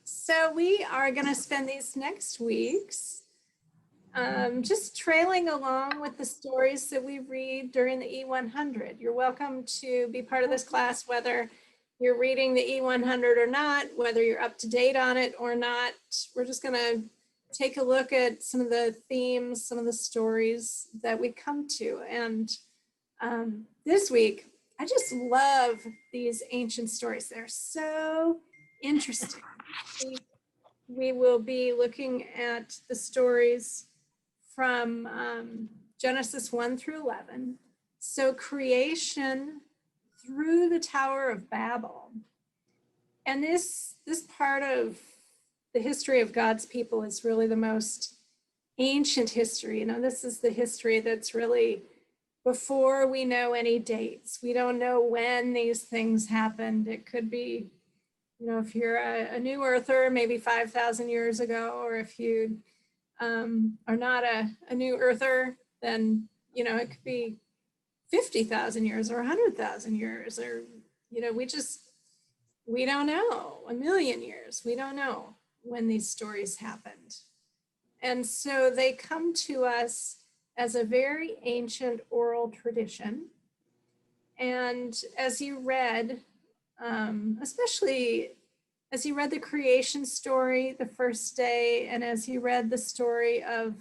So we are going to spend these next weeks just trailing along with the stories that we read during the E100. You're welcome to be part of this class, whether you're reading the E100 or not, whether you're up to date on it or not. We're just going to take a look at some of the themes, some of the stories that we come to. And this week, I just love these ancient stories. They're so interesting. We will be looking at the stories from Genesis 1 through 11. So creation through the Tower of Babel. And this part of the history of God's people is really the most ancient history. You know, this is the history that's really before we know any dates. We don't know when these things happened. It could be, you know, if you're a new earther, maybe 5,000 years ago, or if you are not a new earther, then, you know, it could be 50,000 years or 100,000 years, or, you know, we don't know, 1,000,000 years. We don't know when these stories happened. And so they come to us as a very ancient oral tradition. And as you read, especially as you read the creation story the first day, and as you read the story of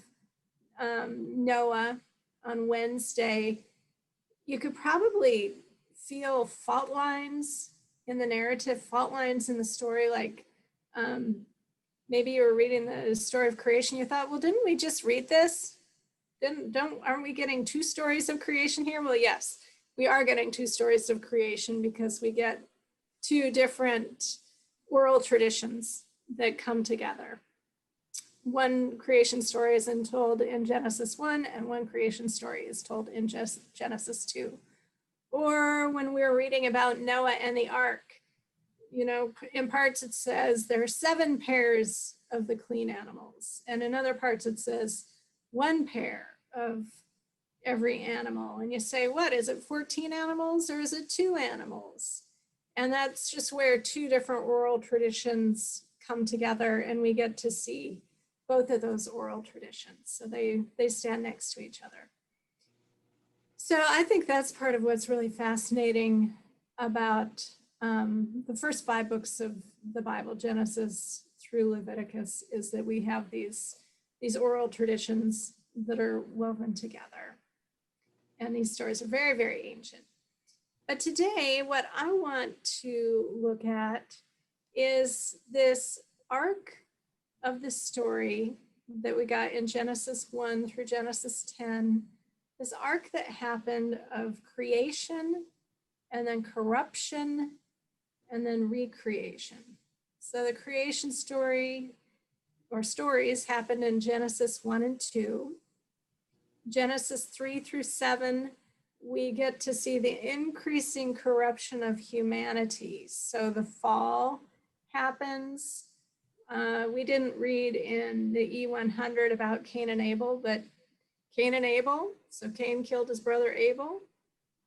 Noah on Wednesday, you could probably feel fault lines in the narrative, fault lines in the story. Like maybe you were reading the story of creation, you thought, well, didn't we just read this? Aren't we getting two stories of creation here? Well, yes, we are getting two stories of creation because we get two different oral traditions that come together. One creation story is told in Genesis 1, and one creation story is told in Genesis 2. Or when we're reading about Noah and the ark, you know, in parts it says there are 7 pairs of the clean animals, and in other parts it says 1 pair of every animal. And you say, what, is it 14 animals or is it 2 animals? And that's just where two different oral traditions come together, and we get to see both of those oral traditions. So they stand next to each other. So I think that's part of what's really fascinating about the first 5 books of the Bible, Genesis through Leviticus, is that we have these oral traditions that are woven together. And these stories are very, very ancient. But today, what I want to look at is this arc of the story that we got in Genesis 1 through Genesis 10, this arc that happened of creation and then corruption and then recreation. So the creation story or stories happened in Genesis 1 and 2. Genesis 3 through 7, we get to see the increasing corruption of humanity. So the fall happens. We didn't read in the E100 about Cain and Abel, but Cain and Abel, so Cain killed his brother Abel.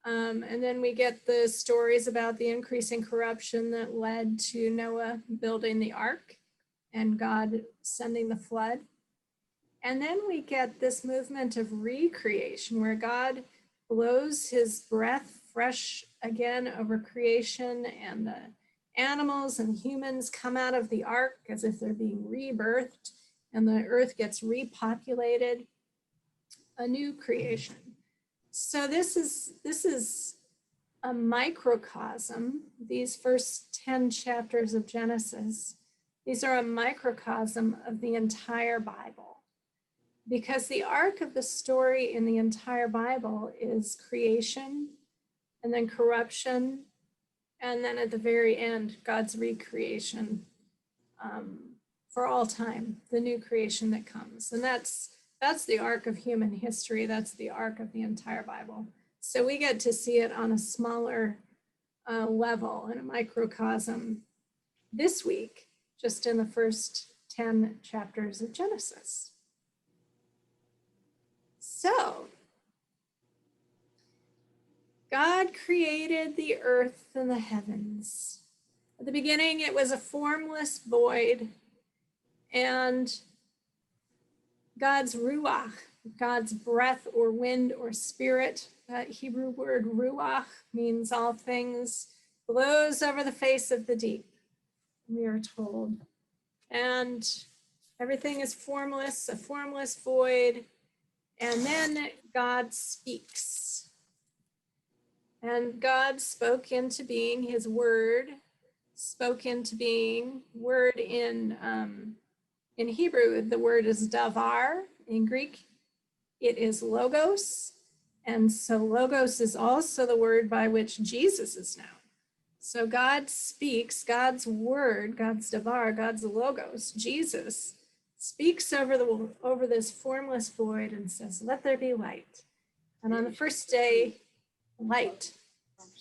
And then we get the stories about the increasing corruption that led to Noah building the ark and God sending the flood. And then we get this movement of recreation where God blows his breath fresh again over creation, and the animals and humans come out of the ark as if they're being rebirthed, and the earth gets repopulated, a new creation. So this is a microcosm. These first 10 chapters of Genesis, these are a microcosm of the entire Bible. Because the arc of the story in the entire Bible is creation, and then corruption, and then at the very end, God's recreation for all time, the new creation that comes. And that's the arc of human history. That's the arc of the entire Bible. So we get to see it on a smaller level, in a microcosm this week, just in the first 10 chapters of Genesis. So, God created the earth and the heavens. At the beginning, it was a formless void, and God's ruach, God's breath or wind or spirit, that Hebrew word ruach means all things, blows over the face of the deep, we are told. And everything is formless, a formless void. And then God speaks. And God spoke into being, his word spoke into being. Word in Hebrew, the word is davar. In Greek, it is logos. And so logos is also the word by which Jesus is known. So God speaks, God's word, God's davar, God's logos, Jesus speaks over this formless void and says, let there be light. And on the first day, light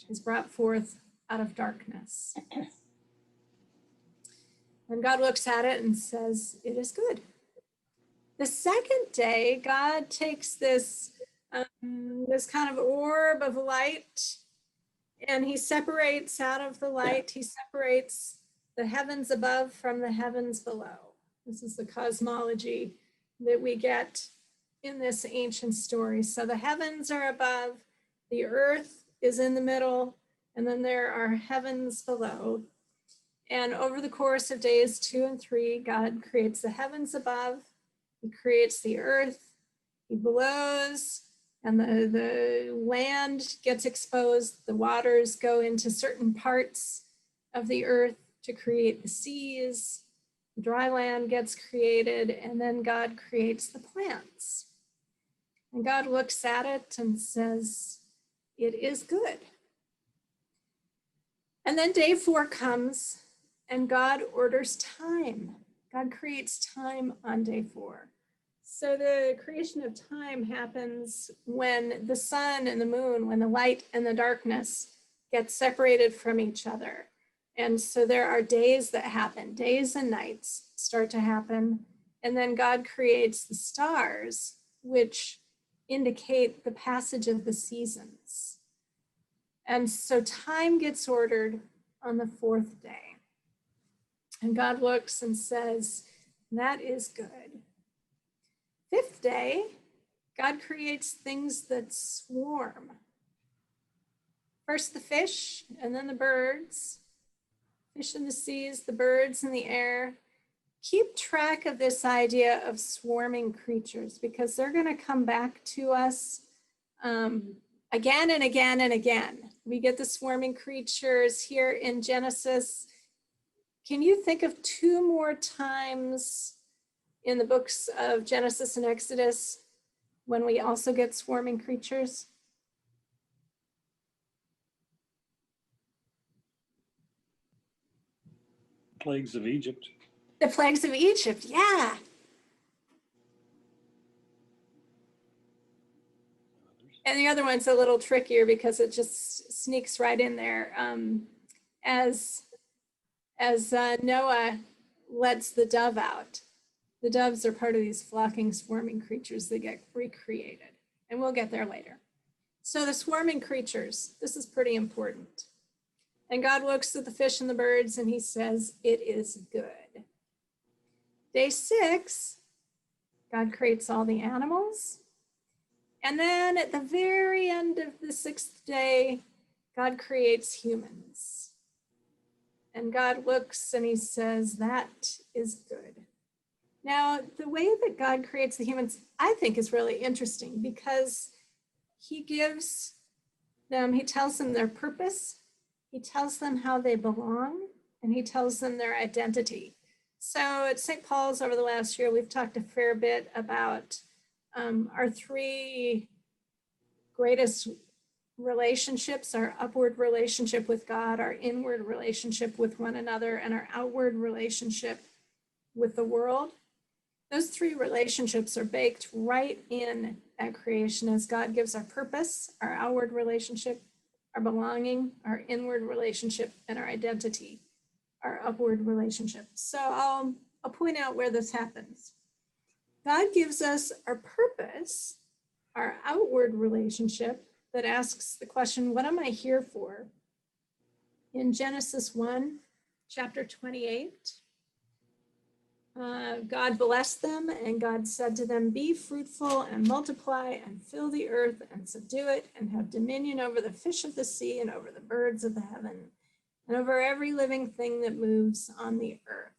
is brought forth out of darkness. And God looks at it and says, it is good. The second day, God takes this kind of orb of light, and he separates out of the light, he separates the heavens above from the heavens below. This is the cosmology that we get in this ancient story. So the heavens are above, the earth is in the middle, and then there are heavens below. And over the course of days 2 and 3, God creates the heavens above, he creates the earth, he blows, and the land gets exposed, the waters go into certain parts of the earth to create the seas, the dry land gets created, and then God creates the plants. And God looks at it and says, it is good. And then day 4 comes, and God orders time. God creates time on day 4. So the creation of time happens when the sun and the moon, when the light and the darkness get separated from each other. And so there are days that happen, days and nights start to happen. And then God creates the stars, which indicate the passage of the seasons. And so time gets ordered on the 4th day. And God looks and says, that is good. 5th day, God creates things that swarm. First the fish, and then the birds. Fish in the seas, the birds in the air. Keep track of this idea of swarming creatures, because they're going to come back to us again and again and again. We get the swarming creatures here in Genesis. Can you think of 2 more times in the books of Genesis and Exodus when we also get swarming creatures? Plagues of Egypt. The plagues of Egypt, yeah. And the other one's a little trickier because it just sneaks right in there. As Noah lets the dove out. The doves are part of these flocking, swarming creatures that get recreated. And we'll get there later. So the swarming creatures, this is pretty important. And God looks at the fish and the birds and he says, it is good. Day 6, God creates all the animals. And then at the very end of the 6th day, God creates humans. And God looks and he says, that is good. Now, the way that God creates the humans, I think is really interesting because he gives them, he tells them their purpose, he tells them how they belong, and he tells them their identity. So at St. Paul's over the last year, we've talked a fair bit about our 3 greatest relationships, our upward relationship with God, our inward relationship with one another, and our outward relationship with the world. Those 3 relationships are baked right in at creation as God gives our purpose, our outward relationship, our belonging, our inward relationship, and our identity, our upward relationship. So I'll point out where this happens. God gives us our purpose, our outward relationship that asks the question, what am I here for? In Genesis 1, chapter 28. God blessed them, and God said to them, "Be fruitful and multiply and fill the earth and subdue it and have dominion over the fish of the sea and over the birds of the heaven and over every living thing that moves on the earth."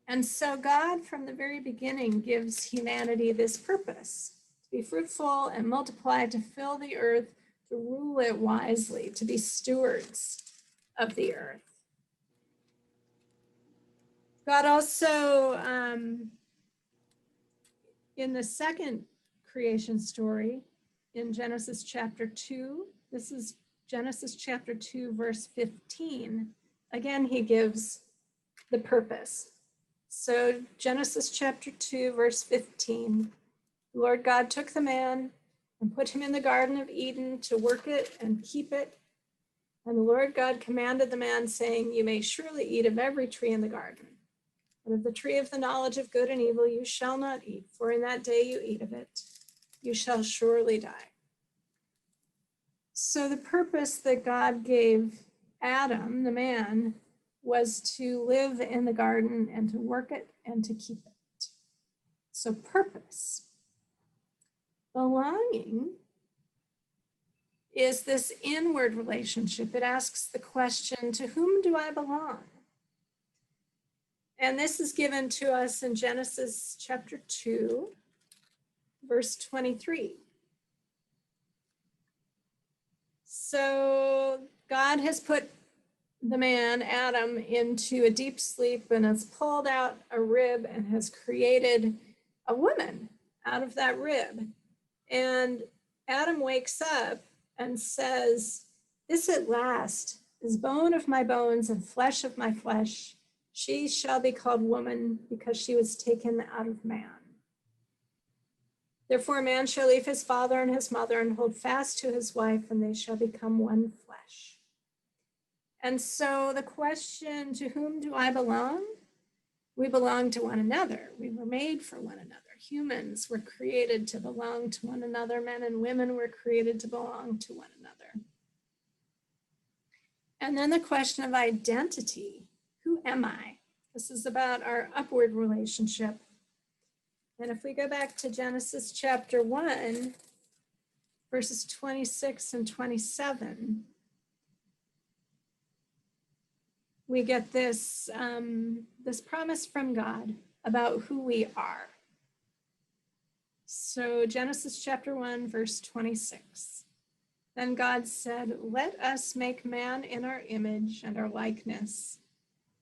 And so God, from the very beginning, gives humanity this purpose: to be fruitful and multiply, to fill the earth, to rule it wisely, to be stewards of the earth. God also, in the second creation story, in Genesis chapter 2, this is Genesis chapter 2, verse 15. Again, he gives the purpose. So Genesis chapter 2, verse 15, the Lord God took the man and put him in the Garden of Eden to work it and keep it. And the Lord God commanded the man, saying, "You may surely eat of every tree in the garden, but of the tree of the knowledge of good and evil you shall not eat, for in that day you eat of it, you shall surely die." So the purpose that God gave Adam, the man, was to live in the garden and to work it and to keep it. So purpose. Belonging is this inward relationship. It asks the question, to whom do I belong? And this is given to us in Genesis chapter 2, verse 23. So God has put the man, Adam, into a deep sleep and has pulled out a rib and has created a woman out of that rib. And Adam wakes up and says, "This at last is bone of my bones and flesh of my flesh. She shall be called woman because she was taken out of man. Therefore, a man shall leave his father and his mother and hold fast to his wife, and they shall become one flesh." And so the question, to whom do I belong? We belong to one another. We were made for one another. Humans were created to belong to one another. Men and women were created to belong to one another. And then the question of identity. Who am I? This is about our upward relationship. And if we go back to Genesis chapter 1, verses 26 and 27, we get this, this promise from God about who we are. So Genesis chapter 1, verse 26. Then God said, "Let us make man in our image and our likeness,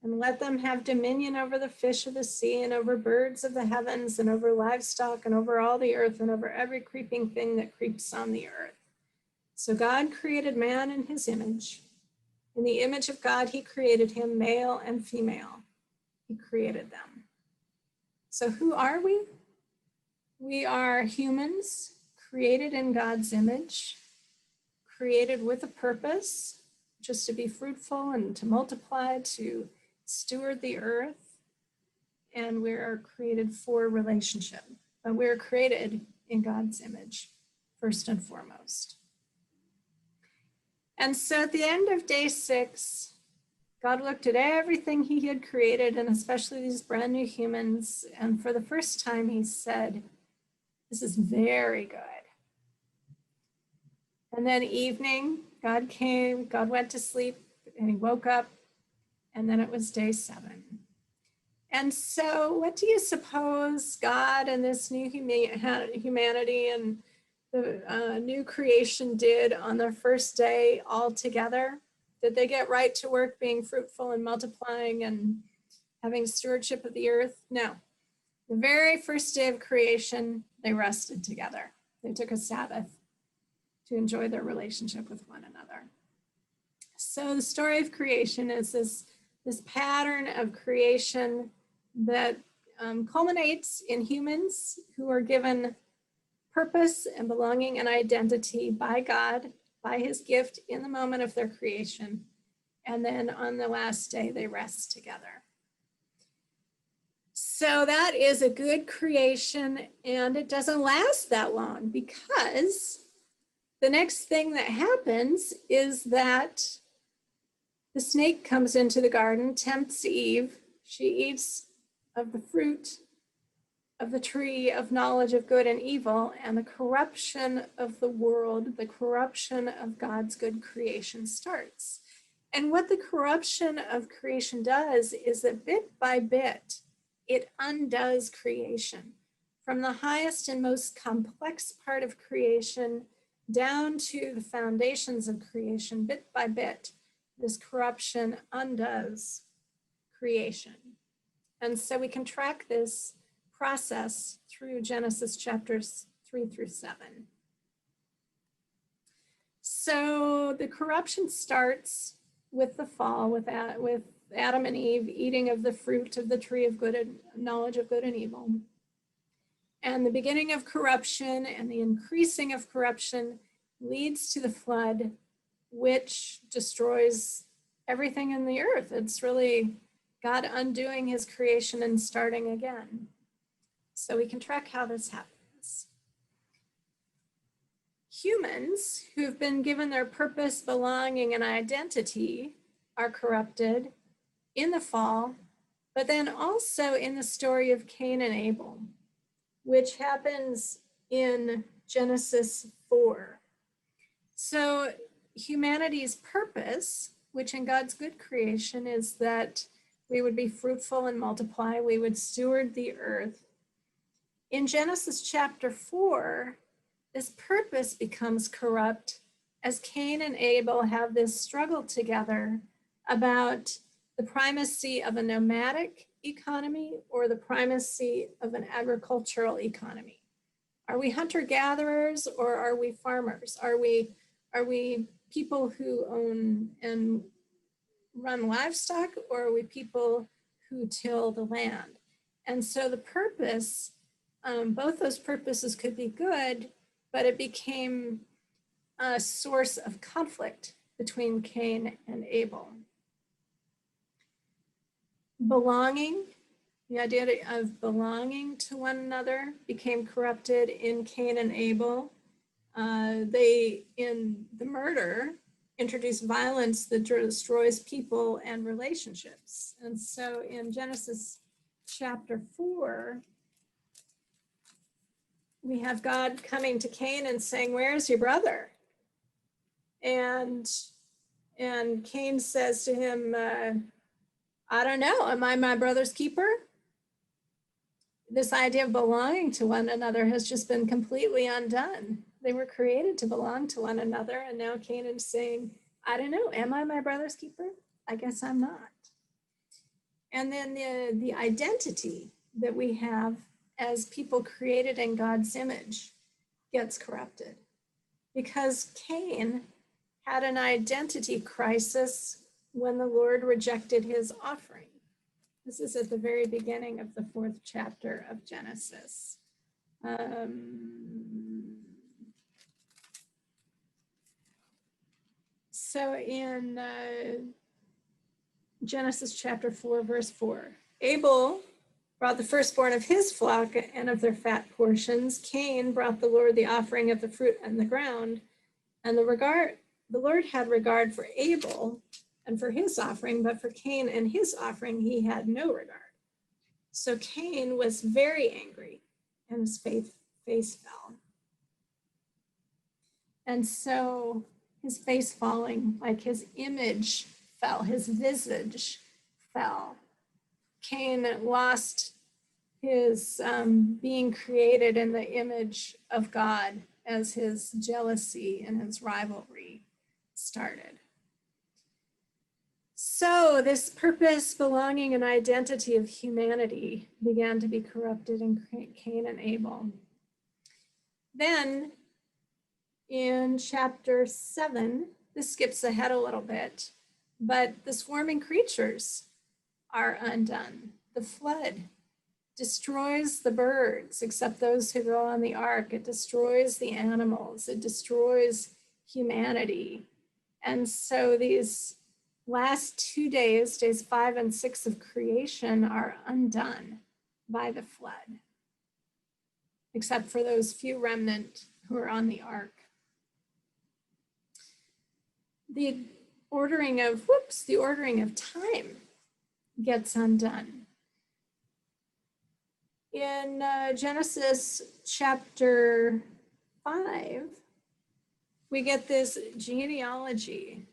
and let them have dominion over the fish of the sea and over birds of the heavens and over livestock and over all the earth and over every creeping thing that creeps on the earth." So God created man in his image. In the image of God, he created him, male and female. He created them. So who are we? We are humans created in God's image, created with a purpose, just to be fruitful and to multiply, to steward the earth. And we are created for relationship, but we're created in God's image, first and foremost. And so at the end of day 6, God looked at everything he had created, and especially these brand new humans. And for the first time, he said, "This is very good." And then evening, God came, God went to sleep, and he woke up, and then it was day 7. And so what do you suppose God and this new humanity and the new creation did on their first day all together? Did they get right to work being fruitful and multiplying and having stewardship of the earth? No. The very first day of creation, they rested together. They took a Sabbath to enjoy their relationship with one another. So the story of creation is this pattern of creation that culminates in humans who are given purpose and belonging and identity by God, by his gift in the moment of their creation. And then on the last day, they rest together. So that is a good creation, and it doesn't last that long, because the next thing that happens is that The snake comes into the garden, tempts Eve. She eats of the fruit of the tree of knowledge of good and evil, and the corruption of the world, the corruption of God's good creation starts. And what the corruption of creation does is that bit by bit, it undoes creation. From the highest and most complex part of creation down to the foundations of creation, bit by bit, this corruption undoes creation. And so we can track this process through Genesis chapters 3 through 7. So the corruption starts with the fall, with Adam and Eve eating of the fruit of the tree of good and knowledge of good and evil. And the beginning of corruption and the increasing of corruption leads to the flood, which destroys everything in the earth. It's really God undoing his creation and starting again. So we can track how this happens. Humans who've been given their purpose, belonging, and identity are corrupted in the fall, but then also in the story of Cain and Abel, which happens in Genesis 4. So humanity's purpose, which in God's good creation is that we would be fruitful and multiply, we would steward the earth. In Genesis chapter 4, this purpose becomes corrupt as Cain and Abel have this struggle together about the primacy of a nomadic economy or the primacy of an agricultural economy. Are we hunter-gatherers or are we farmers? Are we people who own and run livestock, or are we people who till the land? And so the purpose, both those purposes could be good, but it became a source of conflict between Cain and Abel. Belonging, the idea of belonging to one another became corrupted in Cain and Abel. They, in the murder, introduce violence that destroys people and relationships. And so in Genesis chapter 4, we have God coming to Cain and saying, "Where's your brother?" And Cain says to him, "I don't know, am I my brother's keeper?" This idea of belonging to one another has just been completely undone. They were created to belong to one another, and now Cain is saying, "I don't know, am I my brother's keeper? I guess I'm not." And then the identity that we have as people created in God's image gets corrupted because Cain had an identity crisis when the Lord rejected his offering. This is at the very beginning of the 4th chapter of Genesis. So in Genesis chapter 4, verse 4, Abel brought the firstborn of his flock and of their fat portions. Cain brought the Lord the offering of the fruit and the ground. And the Lord had regard for Abel and for his offering, but for Cain and his offering, he had no regard. So Cain was very angry and his face fell. And so his face falling, like his image fell, his visage fell. Cain lost his being created in the image of God as his jealousy and his rivalry started. So this purpose, belonging, and identity of humanity began to be corrupted in Cain and Abel. Then in chapter 7, this skips ahead a little bit, but the swarming creatures are undone. The flood destroys the birds, except those who go on the ark. It destroys the animals. It destroys humanity. And so these last 2 days, days 5 and 6 of creation, are undone by the flood, except for those few remnant who are on the ark. The ordering of, time gets undone. In Genesis chapter 5, we get this genealogy.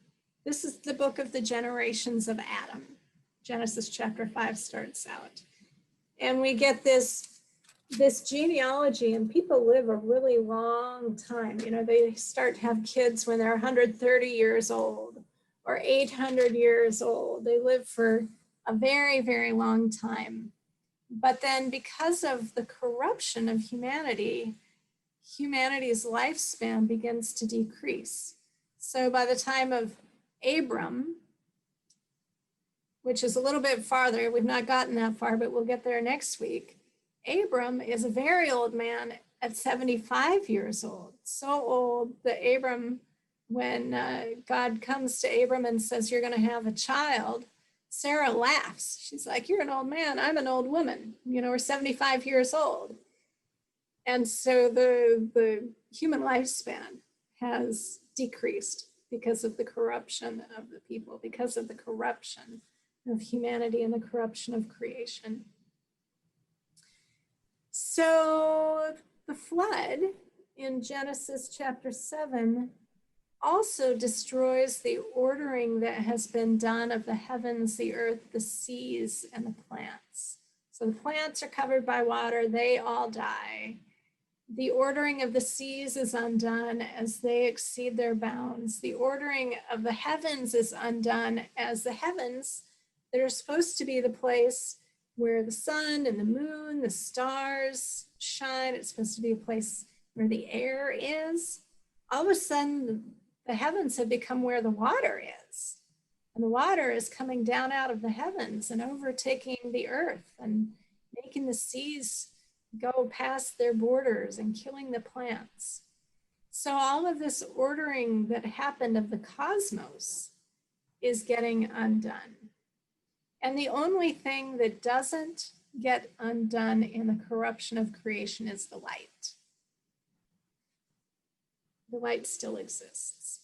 This is the book of the generations of Adam. Genesis chapter 5 starts out. And we get this genealogy, and people live a really long time. You know, they start to have kids when they're 130 years old or 800 years old. They live for a very, very long time. But then because of the corruption of humanity, humanity's lifespan begins to decrease. So by the time of Abram, which is a little bit farther, we've not gotten that far, but we'll get there next week. Abram is a very old man at 75 years old. So old that Abram, when God comes to Abram and says, you're going to have a child, Sarah laughs. She's like, you're an old man, I'm an old woman. You know, we're 75 years old. And so the human lifespan has decreased because of the corruption of the people, because of the corruption of humanity and the corruption of creation. So the flood in Genesis chapter 7 also destroys the ordering that has been done of the heavens, the earth, the seas, and the plants. So the plants are covered by water, they all die. The ordering of the seas is undone as they exceed their bounds. The ordering of the heavens is undone as the heavens, that are supposed to be the place where the sun and the moon, the stars shine. It's supposed to be a place where the air is. All of a sudden, the heavens have become where the water is. And the water is coming down out of the heavens and overtaking the earth and making the seas go past their borders and killing the plants. So all of this ordering that happened of the cosmos is getting undone. And the only thing that doesn't get undone in the corruption of creation is the light. The light still exists.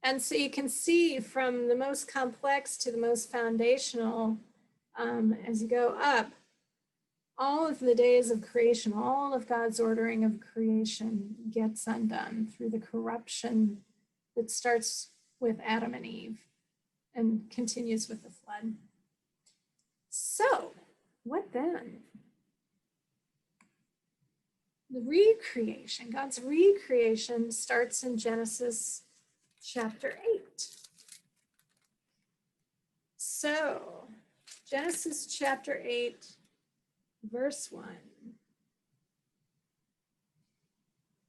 And so you can see from the most complex to the most foundational, as you go up, all of the days of creation, all of God's ordering of creation gets undone through the corruption that starts with Adam and Eve and continues with the flood. So, what then? The recreation, God's recreation starts in Genesis chapter 8. So, Genesis chapter 8, verse 1.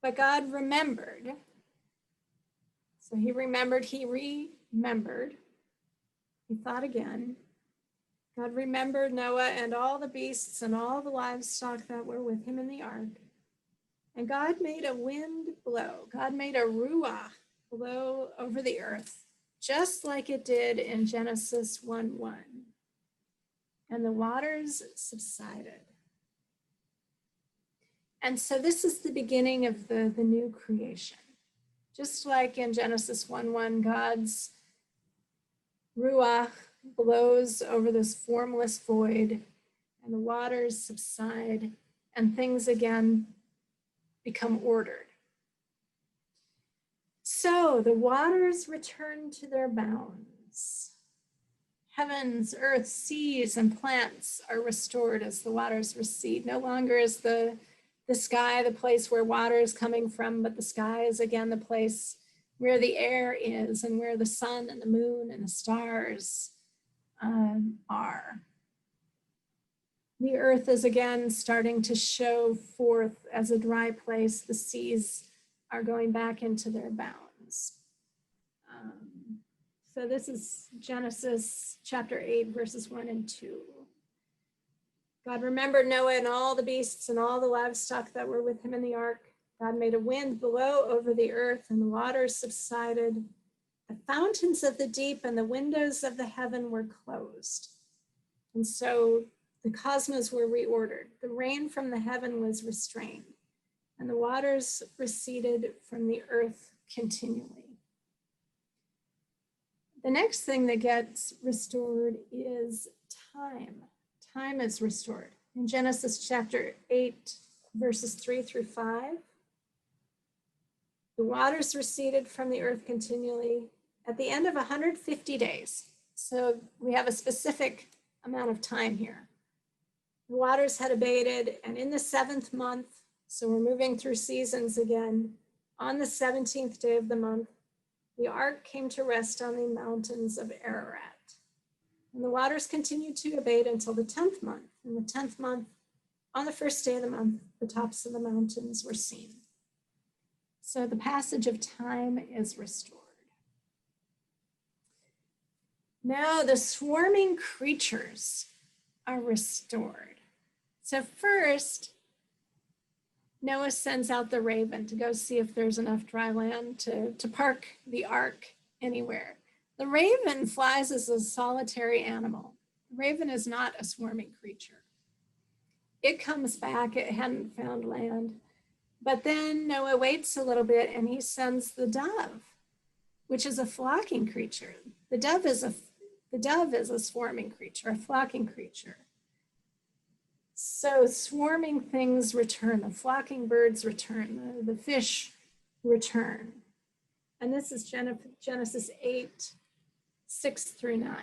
But God remembered. So he remembered, he thought again. God remembered Noah and all the beasts and all the livestock that were with him in the ark. And God made a wind blow. God made a ruach blow over the earth, just like it did in Genesis 1:1. And the waters subsided. And so this is the beginning of the new creation. Just like in Genesis 1:1, God's ruach blows over this formless void, and the waters subside, and things again become ordered. So the waters return to their bounds. Heavens, earth, seas, and plants are restored as the waters recede. No longer is the sky the place where water is coming from, but the sky is again the place where the air is and where the sun and the moon and the stars are. The earth is again starting to show forth as a dry place. The seas are going back into their bounds. So this is Genesis chapter 8, verses 1 and 2. God remembered Noah and all the beasts and all the livestock that were with him in the ark. God made a wind blow over the earth, and the waters subsided. The fountains of the deep and the windows of the heaven were closed. And so the cosmos were reordered. The rain from the heaven was restrained, and the waters receded from the earth continually. The next thing that gets restored is time. Time is restored. In Genesis chapter 8, verses 3 through 5, the waters receded from the earth continually at the end of 150 days. So we have a specific amount of time here. The waters had abated, and in the 7th month, so we're moving through seasons again, on the 17th day of the month, the ark came to rest on the mountains of Ararat. And the waters continued to abate until the 10th month. In the 10th month, on the 1st day of the month, the tops of the mountains were seen. So the passage of time is restored. Now the swarming creatures are restored. So first, Noah sends out the raven to go see if there's enough dry land to park the ark anywhere. The raven flies as a solitary animal. The raven is not a swarming creature. It comes back, it hadn't found land. But then Noah waits a little bit and he sends the dove, which is a flocking creature. The dove is a swarming creature, a flocking creature. So swarming things return, the flocking birds return, the fish return. And this is Genesis 8, 6 through 9.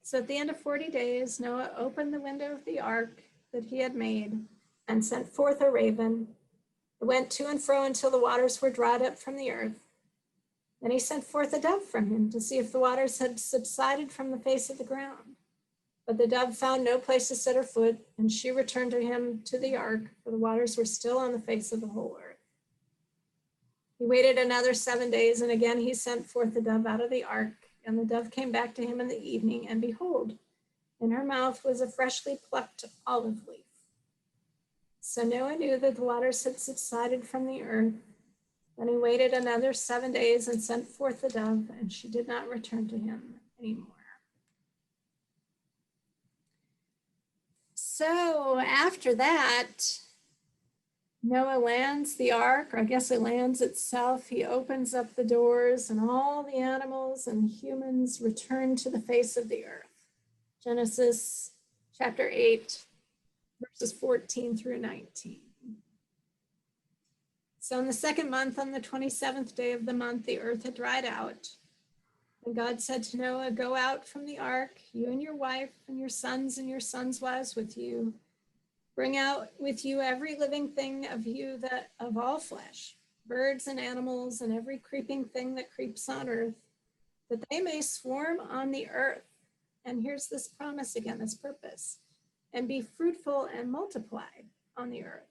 So at the end of 40 days, Noah opened the window of the ark that he had made and sent forth a raven. It went to and fro until the waters were dried up from the earth. Then he sent forth a dove from him to see if the waters had subsided from the face of the ground. But the dove found no place to set her foot, and she returned to him to the ark, for the waters were still on the face of the whole earth. He waited another 7 days, and again he sent forth the dove out of the ark, and the dove came back to him in the evening, and behold, in her mouth was a freshly plucked olive leaf. So Noah knew that the waters had subsided from the earth. Then he waited another 7 days and sent forth the dove, and she did not return to him anymore. So after that, Noah lands the ark, or I guess it lands itself. He opens up the doors and all the animals and humans return to the face of the earth. Genesis chapter 8, verses 14 through 19. So in the 2nd month, on the 27th day of the month, the earth had dried out. And God said to Noah, go out from the ark, you and your wife and your sons' wives with you. Bring out with you every living thing of you that of all flesh, birds and animals and every creeping thing that creeps on earth, that they may swarm on the earth. And here's this promise again, this purpose, and be fruitful and multiply on the earth.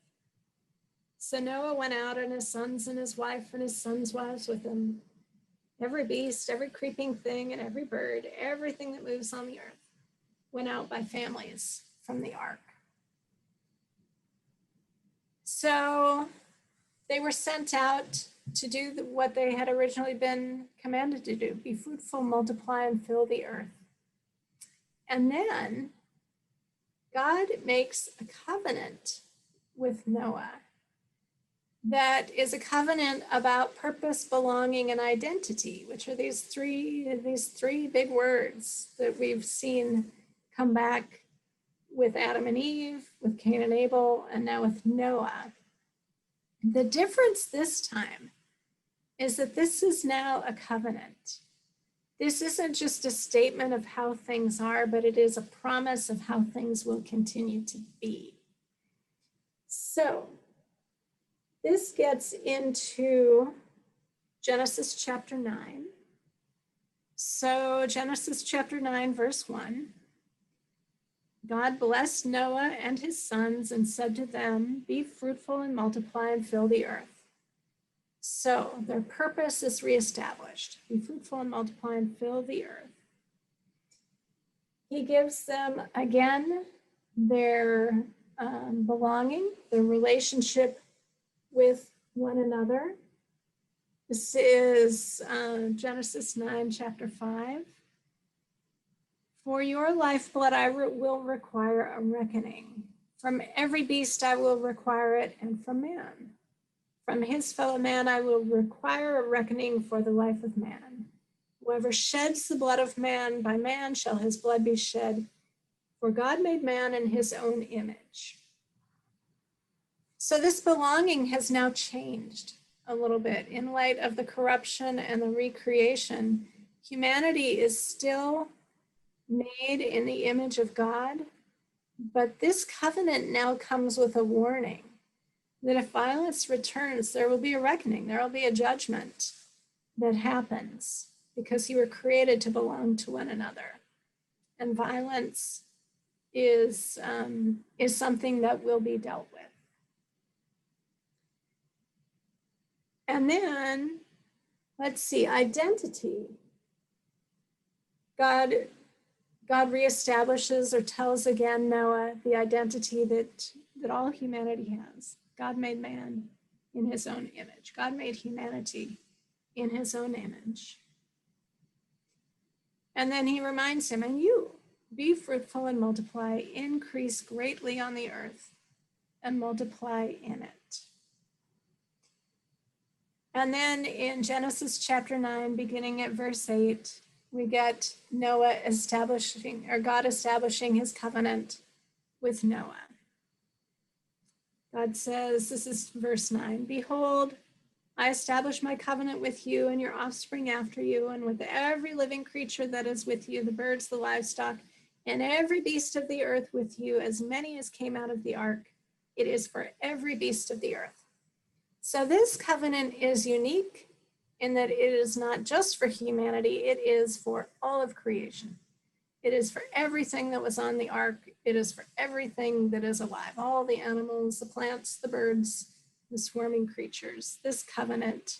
So Noah went out, and his sons and his wife and his sons' wives with him. Every beast, every creeping thing, and every bird, everything that moves on the earth, went out by families from the ark. So they were sent out to do what they had originally been commanded to do, be fruitful, multiply, and fill the earth. And then God makes a covenant with Noah that is a covenant about purpose, belonging, and identity, which are these three big words that we've seen come back with Adam and Eve, with Cain and Abel, and now with Noah. The difference this time is that this is now a covenant. This isn't just a statement of how things are, but it is a promise of how things will continue to be. So this gets into Genesis chapter 9. So Genesis chapter 9, verse 1. God blessed Noah and his sons and said to them, be fruitful and multiply and fill the earth. So their purpose is reestablished. Be fruitful and multiply and fill the earth. He gives them, again, their belonging, their relationship with one another. This is Genesis 9, chapter 5. For your lifeblood I will require a reckoning. From every beast I will require it, and from man. From his fellow man I will require a reckoning for the life of man. Whoever sheds the blood of man, by man shall his blood be shed. For God made man in his own image. So this belonging has now changed a little bit in light of the corruption and the recreation. Humanity is still made in the image of God, but this covenant now comes with a warning that if violence returns, there will be a reckoning, there will be a judgment that happens because you were created to belong to one another. And violence is something that will be dealt with. And then, let's see, identity. God reestablishes or tells again Noah the identity that all humanity has. God made man in his own image. God made humanity in his own image. And then he reminds him, and you, be fruitful and multiply, increase greatly on the earth and multiply in it. And then in Genesis chapter 9, beginning at verse 8, we get Noah establishing, or God establishing his covenant with Noah. God says, this is verse 9, behold, I establish my covenant with you and your offspring after you, and with every living creature that is with you, the birds, the livestock, and every beast of the earth with you, as many as came out of the ark. It is for every beast of the earth. So this covenant is unique in that it is not just for humanity, it is for all of creation. It is for everything that was on the ark. It is for everything that is alive, all the animals, the plants, the birds, the swarming creatures. This covenant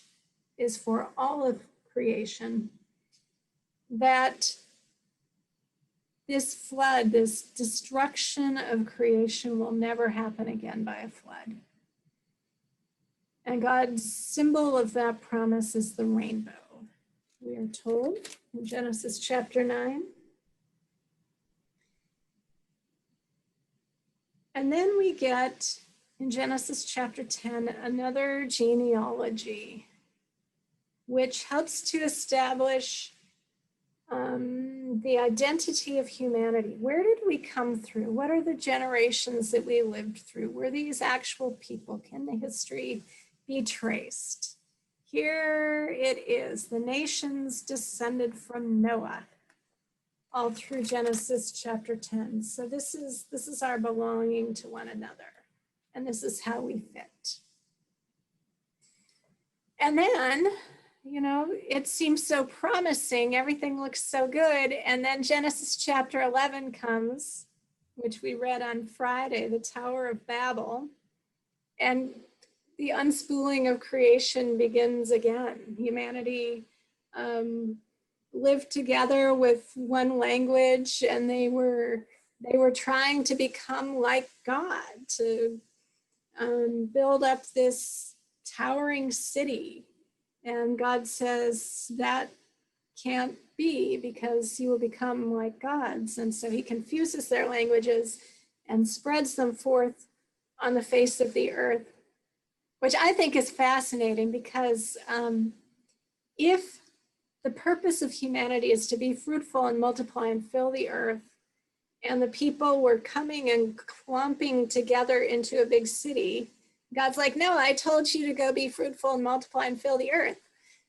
is for all of creation. That this flood, this destruction of creation will never happen again by a flood. And God's symbol of that promise is the rainbow. We are told in Genesis chapter 9. And then we get in Genesis chapter 10 another genealogy, which helps to establish the identity of humanity. Where did we come through? What are the generations that we lived through? Were these actual people? Can the history be traced? Here it is. The nations descended from Noah, all through Genesis chapter 10. So this is our belonging to one another, and this is how we fit. And then, it seems so promising. Everything looks so good. And then Genesis chapter 11 comes, which we read on Friday, the Tower of Babel. And the unspooling of creation begins again. Humanity lived together with one language, and they were trying to become like God, to build up this towering city. And God says that can't be, because you will become like gods. And so he confuses their languages and spreads them forth on the face of the earth, which I think is fascinating, because if the purpose of humanity is to be fruitful and multiply and fill the earth, and the people were coming and clumping together into a big city, God's like, no, I told you to go be fruitful and multiply and fill the earth.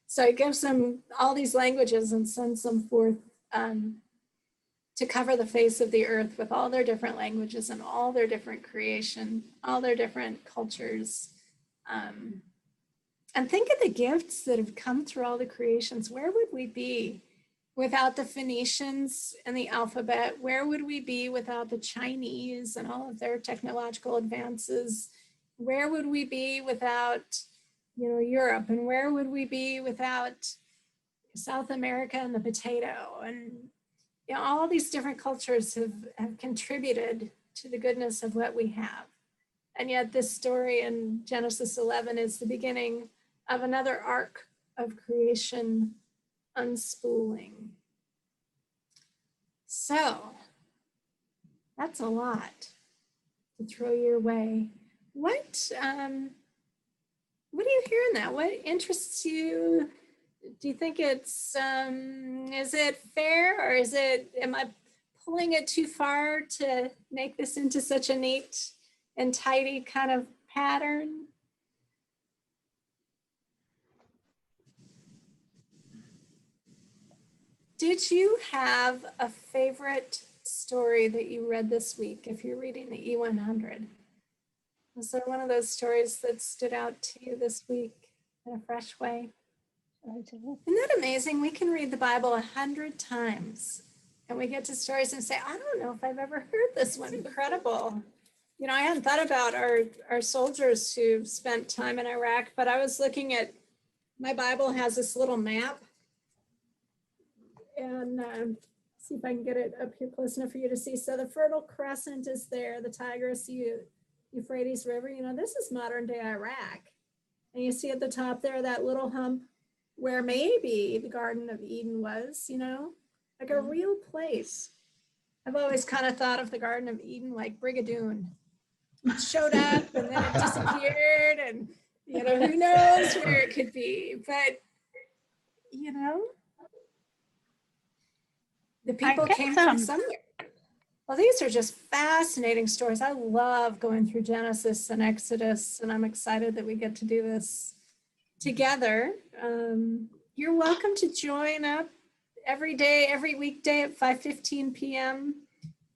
So he gives them all these languages and sends them forth to cover the face of the earth with all their different languages and all their different creation, all their different cultures. And think of the gifts that have come through all the creations. Where would we be without the Phoenicians and the alphabet? Where would we be without the Chinese and all of their technological advances? Where would we be without, Europe? And where would we be without South America and the potato? And all these different cultures have contributed to the goodness of what we have. And yet this story in Genesis 11 is the beginning of another arc of creation unspooling. So that's a lot to throw your way. What do you hear in that? What interests you do you think it's, is it fair, or am I pulling it too far to make this into such a neat and tidy kind of pattern? Did you have a favorite story that you read this week if you're reading the E100? Was there one of those stories that stood out to you this week in a fresh way? Isn't that amazing? We can read the Bible 100 times and we get to stories and say, I don't know if I've ever heard this one. Incredible. You know, I hadn't thought about our soldiers who spent time in Iraq, but I was looking at, my Bible has this little map, and see if I can get it up here close enough for you to see. So the Fertile Crescent is there, the Tigris, Euphrates River. You know, this is modern day Iraq. And you see at the top there, that little hump where maybe the Garden of Eden was, you know, like a real place. I've always kind of thought of the Garden of Eden like Brigadoon. It showed up and then it disappeared, and, you know, who knows where it could be. But, you know, the people came from somewhere. Well, these are just fascinating stories. I love going through Genesis and Exodus, and I'm excited that we get to do this together. You're welcome to join up every day, every weekday at 5:15 p.m.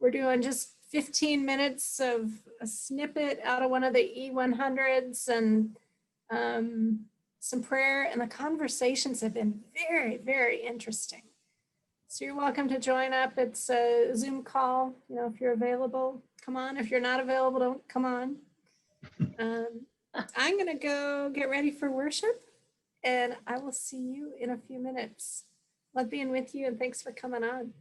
We're doing just 15 minutes of a snippet out of one of the E100s and some prayer, and the conversations have been very, very interesting. So you're welcome to join up. It's a Zoom call. You know, if you're available, come on. If you're not available, don't come on. I'm going to go get ready for worship, and I will see you in a few minutes. Love being with you, and thanks for coming on.